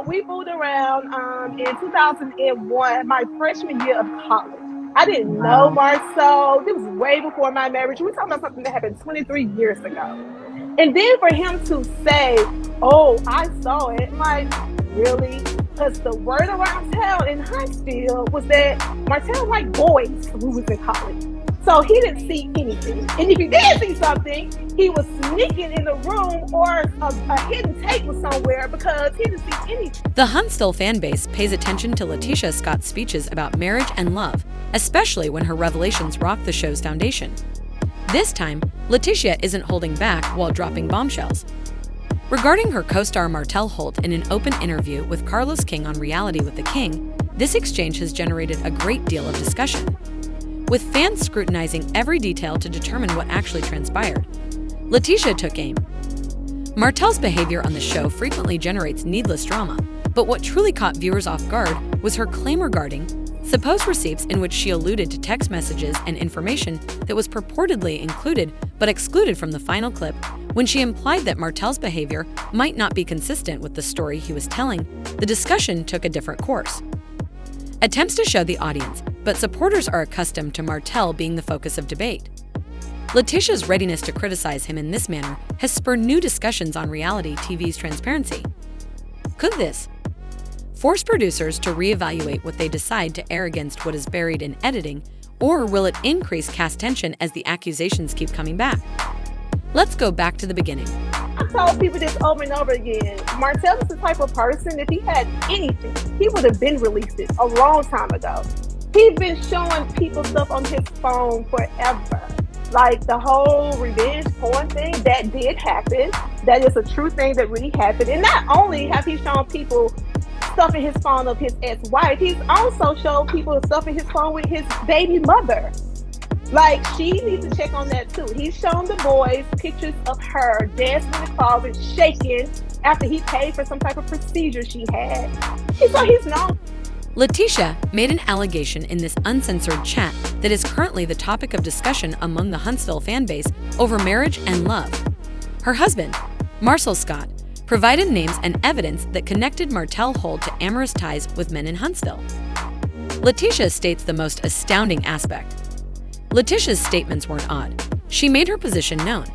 so we moved around in 2001, my freshman year of college. I didn't know Wow. Marcel. This was way before my marriage. We're talking about something that happened 23 years ago. And then for him to say, "Oh, I saw it," I'm like, really? Because the word around town in Huntsville was that Martell liked boys who was in college. So he didn't see anything. And if he did see something, he was sneaking in the room or a hidden tape was somewhere because he didn't see anything. The Huntsville fanbase pays attention to Leticia Scott's speeches about marriage and love, especially when her revelations rock the show's foundation. This time, Leticia isn't holding back while dropping bombshells. Regarding her co-star Martell Holt in an open interview with Carlos King on Reality with the King, this exchange has generated a great deal of discussion, with fans scrutinizing every detail to determine what actually transpired. Leticia took aim. Martell's behavior on the show frequently generates needless drama, but what truly caught viewers off guard was her claim regarding supposed receipts in which she alluded to text messages and information that was purportedly included but excluded from the final clip. When she implied that Martell's behavior might not be consistent with the story he was telling, the discussion took a different course. Attempts to show the audience, but supporters are accustomed to Martell being the focus of debate. Leticia's readiness to criticize him in this manner has spurred new discussions on reality TV's transparency. Could this force producers to reevaluate what they decide to air against what is buried in editing, or will it increase cast tension as the accusations keep coming back? Let's go back to the beginning. I told people this over and over again. Martell is the type of person, if he had anything, he would have been released it a long time ago. He's been showing people stuff on his phone forever. Like the whole revenge porn thing, that did happen. That is a true thing that really happened. And not only have he shown people stuff in his phone of his ex-wife, he's also showed people stuff in his phone with his baby mother. Like, she needs to check on that too. He's shown the boys pictures of her dancing in the closet, shaking after he paid for some type of procedure she had. So he's known. Leticia made an allegation in this uncensored chat that is currently the topic of discussion among the Huntsville fanbase over marriage and love. Her husband, Martell Scott, provided names and evidence that connected Martell Holt to amorous ties with men in Huntsville. Leticia states the most astounding aspect. Leticia's statements weren't odd. She made her position known.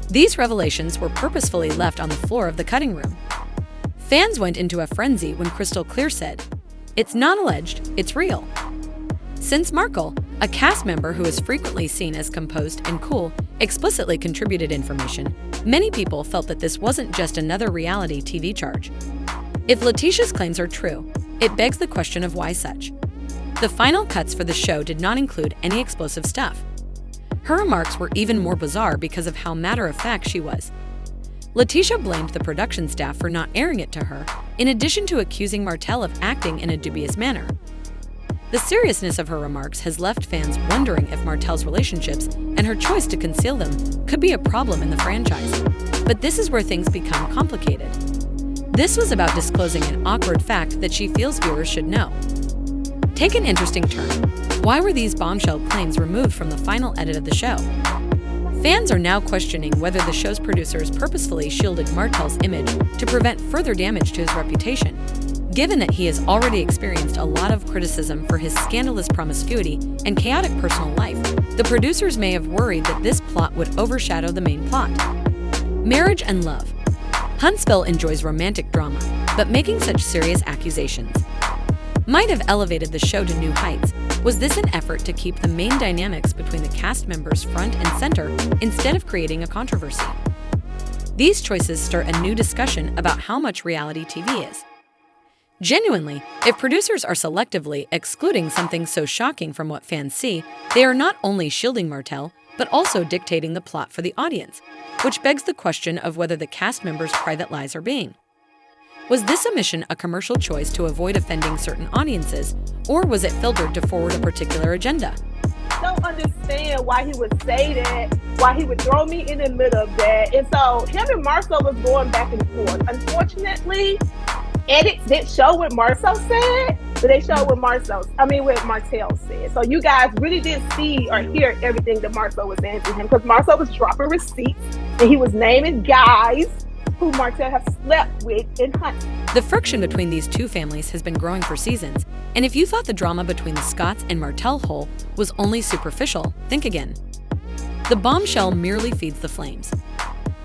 These revelations were purposefully left on the floor of the cutting room. Fans went into a frenzy when Crystal Clear said, "It's not alleged, it's real." Since Markle, a cast member who is frequently seen as composed and cool, explicitly contributed information, many people felt that this wasn't just another reality TV charge. If Leticia's claims are true, it begs the question of why such. The final cuts for the show did not include any explosive stuff. Her remarks were even more bizarre because of how matter-of-fact she was. Leticia blamed the production staff for not airing it to her, in addition to accusing Martell of acting in a dubious manner. The seriousness of her remarks has left fans wondering if Martell's relationships and her choice to conceal them could be a problem in the franchise. But this is where things become complicated. This was about disclosing an awkward fact that she feels viewers should know. Take an interesting turn. Why were these bombshell claims removed from the final edit of the show? Fans are now questioning whether the show's producers purposefully shielded Martell's image to prevent further damage to his reputation. Given that he has already experienced a lot of criticism for his scandalous promiscuity and chaotic personal life, the producers may have worried that this plot would overshadow the main plot. Marriage and love. Huntsville enjoys romantic drama, but making such serious accusations might have elevated the show to new heights. Was this an effort to keep the main dynamics between the cast members front and center instead of creating a controversy? These choices stir a new discussion about how much reality TV is. Genuinely, if producers are selectively excluding something so shocking from what fans see, they are not only shielding Martell, but also dictating the plot for the audience, which begs the question of whether the cast members' private lives are being. Was this omission a commercial choice to avoid offending certain audiences, or was it filtered to forward a particular agenda? I don't understand why he would say that, why he would throw me in the middle of that. And so him and Marcel was going back and forth. Unfortunately, edits didn't show what Marcel said, but they showed what what Martell said. So you guys really didn't see or hear everything that Marcel was saying to him, because Marcel was dropping receipts and he was naming guys who Martell has slept with in Huntsville. The friction between these two families has been growing for seasons, and if you thought the drama between the Scotts and Martell Holt was only superficial, think again. The bombshell merely feeds the flames.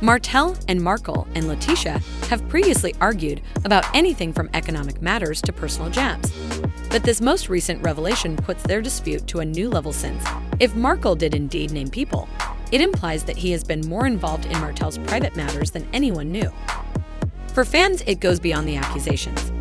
Martell and Markle and Leticia have previously argued about anything from economic matters to personal jabs. But this most recent revelation puts their dispute to a new level since, if Markle did indeed name people, it implies that he has been more involved in Martell's private matters than anyone knew. For fans, it goes beyond the accusations.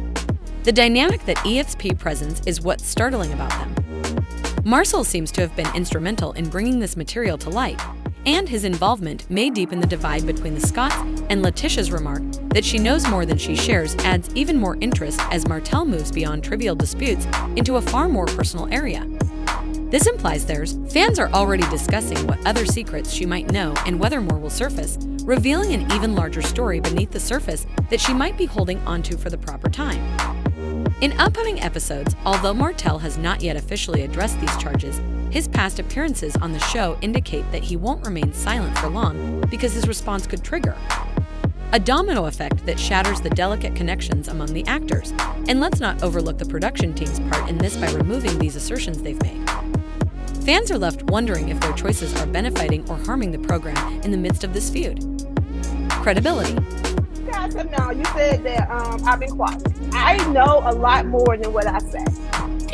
The dynamic that EXP presents is what's startling about them. Marcel seems to have been instrumental in bringing this material to light, and his involvement may deepen the divide between the Scotts, and Leticia's remark that she knows more than she shares adds even more interest as Martell moves beyond trivial disputes into a far more personal area. This implies fans are already discussing what other secrets she might know and whether more will surface, revealing an even larger story beneath the surface that she might be holding onto for the proper time. In upcoming episodes, although Martell has not yet officially addressed these charges, his past appearances on the show indicate that he won't remain silent for long because his response could trigger a domino effect that shatters the delicate connections among the actors. And let's not overlook the production team's part in this by removing these assertions they've made. Fans are left wondering if their choices are benefiting or harming the program in the midst of this feud. Credibility. Guys, now you said that I've been quiet. I know a lot more than what I say.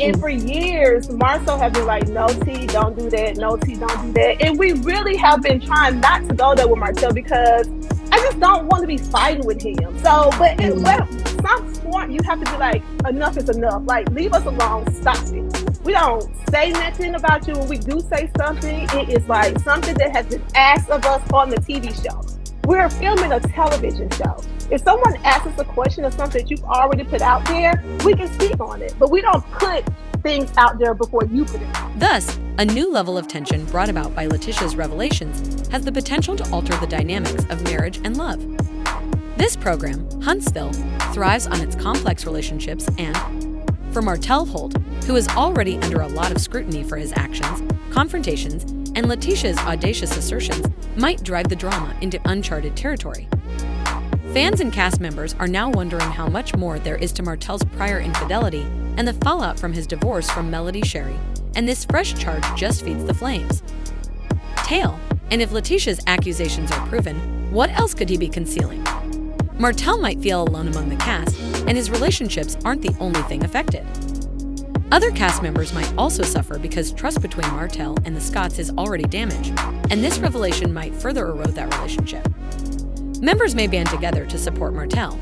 And for years, Marcel has been like, no, T, don't do that. No, T, don't do that. And we really have been trying not to go there with Marcel because I just don't want to be fighting with him. So, but at some point, you have to be like, enough is enough. Like, leave us alone. Stop it. We don't say nothing about you. When we do say something, it is like something that has been asked of us on the TV show. We're filming a television show. If someone asks us a question or something that you've already put out there, we can speak on it. But we don't put things out there before you put it. Thus, a new level of tension brought about by Leticia's revelations has the potential to alter the dynamics of marriage and love. This program, Huntsville, thrives on its complex relationships and, for Martell Holt, who is already under a lot of scrutiny for his actions, confrontations, and Leticia's audacious assertions, might drive the drama into uncharted territory. Fans and cast members are now wondering how much more there is to Martell's prior infidelity and the fallout from his divorce from Melody Sherry, and this fresh charge just feeds the flames. Tale, and if Leticia's accusations are proven, what else could he be concealing? Martell might feel alone among the cast, and his relationships aren't the only thing affected. Other cast members might also suffer because trust between Martell and the Scotts is already damaged, and this revelation might further erode that relationship. Members may band together to support Martell.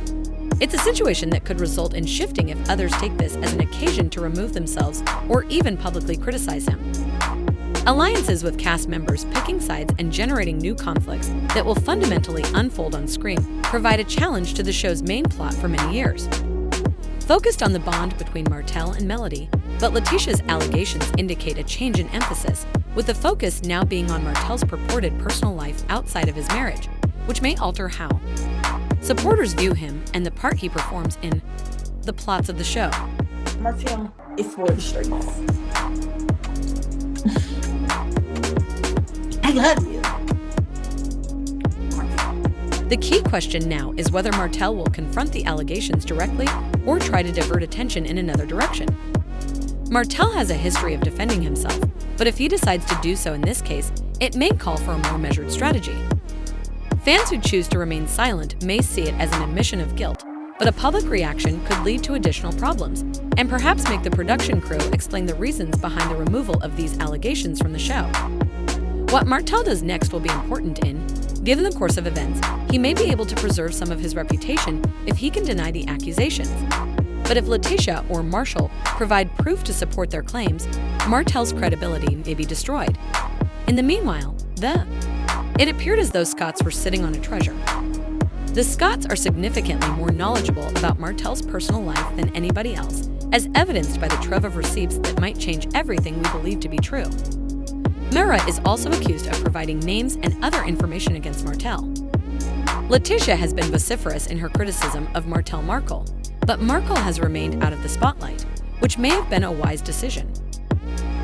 It's a situation that could result in shifting if others take this as an occasion to remove themselves or even publicly criticize him. Alliances with cast members picking sides and generating new conflicts that will fundamentally unfold on screen provide a challenge to the show's main plot for many years. Focused on the bond between Martell and Melody, but Leticia's allegations indicate a change in emphasis, with the focus now being on Martell's purported personal life outside of his marriage, which may alter how supporters view him and the part he performs in the plots of the show. Martell is for the streets. I love you. The key question now is whether Martell will confront the allegations directly or try to divert attention in another direction. Martell has a history of defending himself, but if he decides to do so in this case, it may call for a more measured strategy. Fans who choose to remain silent may see it as an admission of guilt, but a public reaction could lead to additional problems, and perhaps make the production crew explain the reasons behind the removal of these allegations from the show. What Martell does next will be important given the course of events, he may be able to preserve some of his reputation if he can deny the accusations. But if Leticia or Marshall provide proof to support their claims, Martell's credibility may be destroyed. In the meanwhile, it appeared as though Scotts were sitting on a treasure. The Scotts are significantly more knowledgeable about Martell's personal life than anybody else, as evidenced by the trove of receipts that might change everything we believe to be true. Mara is also accused of providing names and other information against Martell. Leticia has been vociferous in her criticism of Martell Markle, but Markle has remained out of the spotlight, which may have been a wise decision.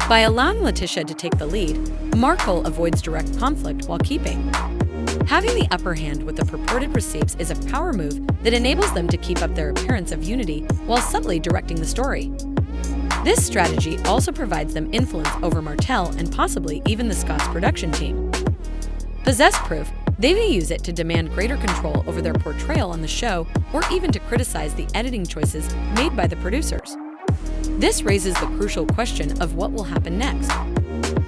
By allowing Leticia to take the lead, Markle avoids direct conflict while keeping Having the upper hand with the purported receipts is a power move that enables them to keep up their appearance of unity while subtly directing the story. This strategy also provides them influence over Martell and possibly even the Scott's production team. Possess proof, they may use it to demand greater control over their portrayal on the show or even to criticize the editing choices made by the producers. This raises the crucial question of what will happen next.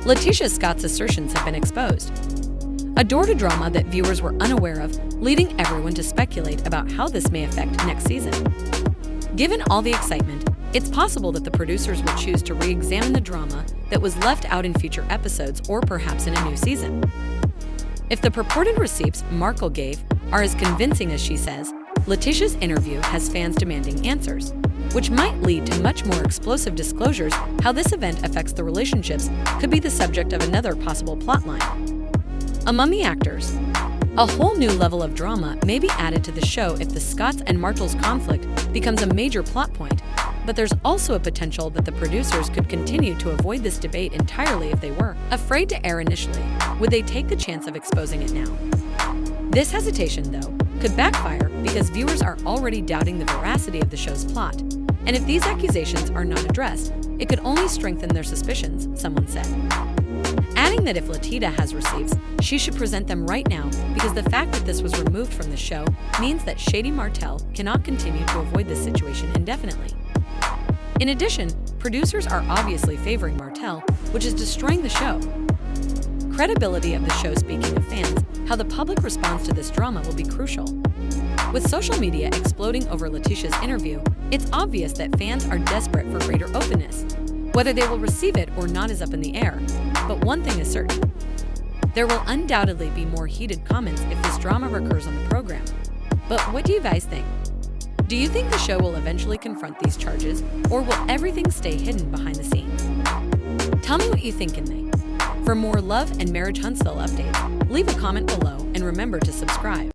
Leticia Scott's assertions have been exposed. A door to drama that viewers were unaware of, leading everyone to speculate about how this may affect next season. Given all the excitement, it's possible that the producers will choose to re-examine the drama that was left out in future episodes or perhaps in a new season. If the purported receipts Martell gave are as convincing as she says, Leticia's interview has fans demanding answers, which might lead to much more explosive disclosures. How this event affects the relationships could be the subject of another possible plotline. Among the actors, a whole new level of drama may be added to the show if the Scotts and Martell's conflict becomes a major plot point, but there's also a potential that the producers could continue to avoid this debate entirely if they were afraid to air initially. Would they take the chance of exposing it now? This hesitation, though, could backfire because viewers are already doubting the veracity of the show's plot, and if these accusations are not addressed, it could only strengthen their suspicions, someone said. Adding that if Leticia has receipts, she should present them right now because the fact that this was removed from the show means that shady Martell cannot continue to avoid this situation indefinitely. In addition, producers are obviously favoring Martell, which is destroying the show. Credibility of the show. Speaking of fans, how the public responds to this drama will be crucial. With social media exploding over Leticia's interview, it's obvious that fans are desperate for greater openness. Whether they will receive it or not is up in the air, but one thing is certain. There will undoubtedly be more heated comments if this drama recurs on the program. But what do you guys think? Do you think the show will eventually confront these charges, or will everything stay hidden behind the scenes? Tell me what you think in there. For more love and marriage Huntsville updates, leave a comment below and remember to subscribe.